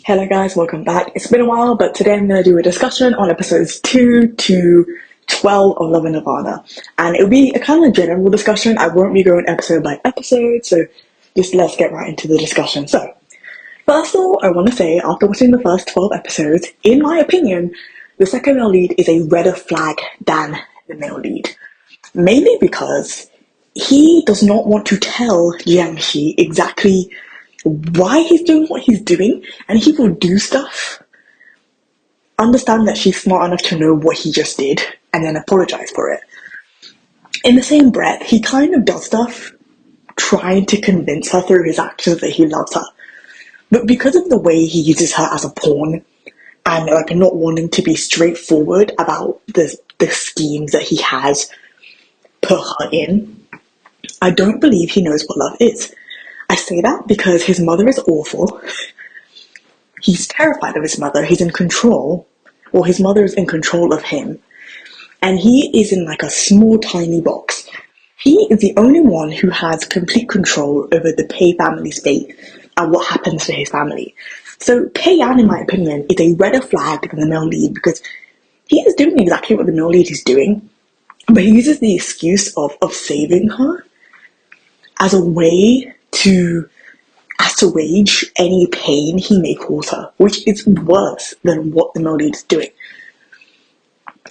Hello guys, welcome back. It's been a while, but today I'm going to do a discussion on episodes 2 to 12 of Love and Nirvana. And it'll be a kind of general discussion. I won't be going episode by episode, so just let's get right into the discussion. So, first of all, I want to say, after watching the first 12 episodes, in my opinion, the second male lead is a redder flag than the male lead. Mainly because he does not want to tell Jiangxi exactly why he's doing what he's doing, and he will do stuff, understand that she's smart enough to know what he just did, and then apologize for it. In the same breath, he kind of does stuff trying to convince her through his actions that he loves her. But because of the way he uses her as a pawn, and like not wanting to be straightforward about the schemes that he has put her in, I don't believe he knows what love is. I say that because his mother is awful. He's terrified of his mother. He's in control. Well, his mother is in control of him. And he is in like a small, tiny box. He is the only one who has complete control over the Pei family's fate and what happens to his family. So Pei Yan, in my opinion, is a redder flag than the male lead because he is doing exactly what the male lead is doing, but he uses the excuse of saving her as a way to assuage any pain he may cause her, which is worse than what the male lead is doing.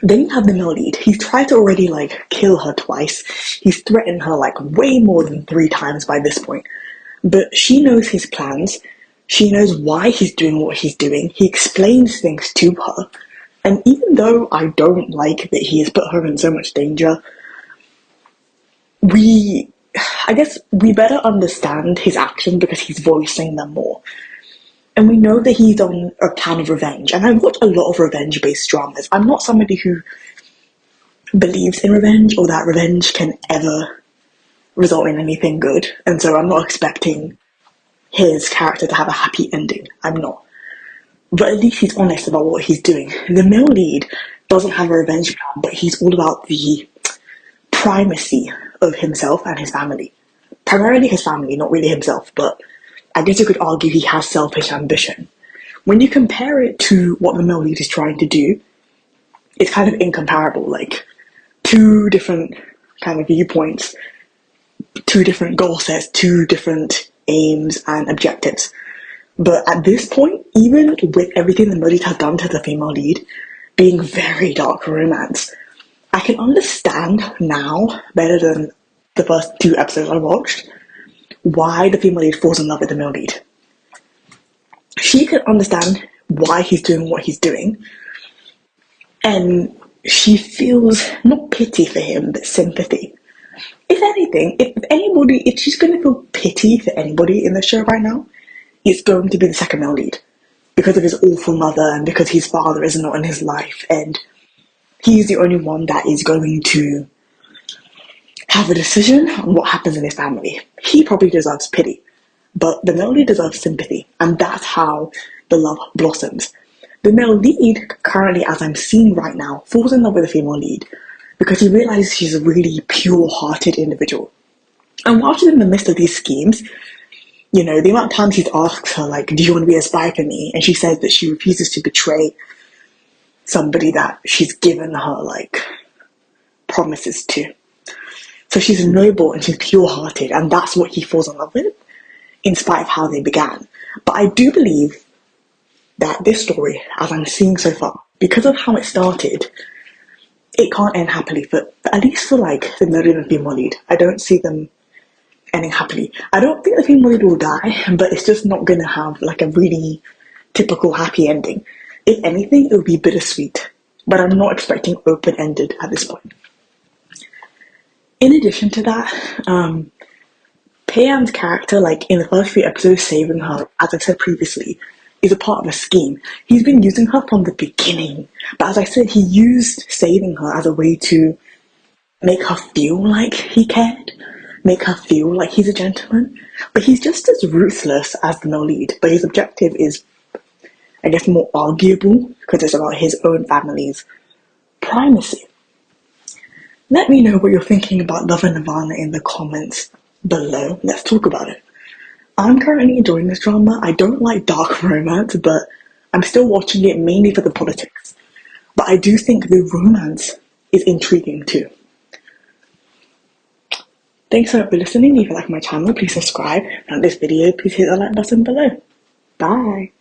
Then you have the male lead. He's tried to already kill her twice. He's threatened her way more than 3 times by this point. But she knows his plans. She knows why he's doing what he's doing. He explains things to her. And even though I don't like that he has put her in so much danger, I guess we better understand his actions because he's voicing them more. And we know that he's on a plan of revenge. And I watch a lot of revenge-based dramas. I'm not somebody who believes in revenge or that revenge can ever result in anything good. And so I'm not expecting his character to have a happy ending. I'm not. But at least he's honest about what he's doing. The male lead doesn't have a revenge plan, but he's all about the primacy of himself and his family. Primarily his family, not really himself, but I guess you could argue he has selfish ambition. When you compare it to what the male lead is trying to do, it's kind of incomparable, 2 different kind of viewpoints, 2 different goal sets, 2 different aims and objectives. But at this point, even with everything the male lead has done to the female lead, being very dark romance, I can understand now, better than the first 2 episodes I watched, why the female lead falls in love with the male lead. She can understand why he's doing what he's doing, and she feels not pity for him, but sympathy. If anything, if she's going to feel pity for anybody in the show right now, it's going to be the second male lead, because of his awful mother and because his father is not in his life, and he's the only one that is going to have a decision on what happens in his family. He probably deserves pity, but the male lead deserves sympathy, and that's how the love blossoms. The male lead, currently, as I'm seeing right now, falls in love with the female lead because he realizes she's a really pure-hearted individual. And while she's in the midst of these schemes, the amount of times he's asked her, do you want to be a spy for me? And she says that she refuses to betray somebody that she's given her, promises to. So she's noble and she's pure-hearted, and that's what he falls in love with, in spite of how they began. But I do believe that this story, as I'm seeing so far, because of how it started, it can't end happily, at least for the male lead and female lead. I don't see them ending happily. I don't think the female lead will die, but it's just not going to have a really typical happy ending. If anything, it would be bittersweet, but I'm not expecting open-ended at this point. In addition to that, Pei-An's character, in the first few episodes, saving her, as I said previously, is a part of a scheme. He's been using her from the beginning, but as I said, he used saving her as a way to make her feel like he cared, make her feel like he's a gentleman, but he's just as ruthless as the male lead, but his objective is, I guess, more arguable, because it's about his own family's primacy. Let me know what you're thinking about Love and Nirvana in the comments below. Let's talk about it. I'm currently enjoying this drama. I don't like dark romance, but I'm still watching it mainly for the politics. But I do think the romance is intriguing too. Thanks so much for listening. If you like my channel, please subscribe. And this video, please hit the like button below. Bye.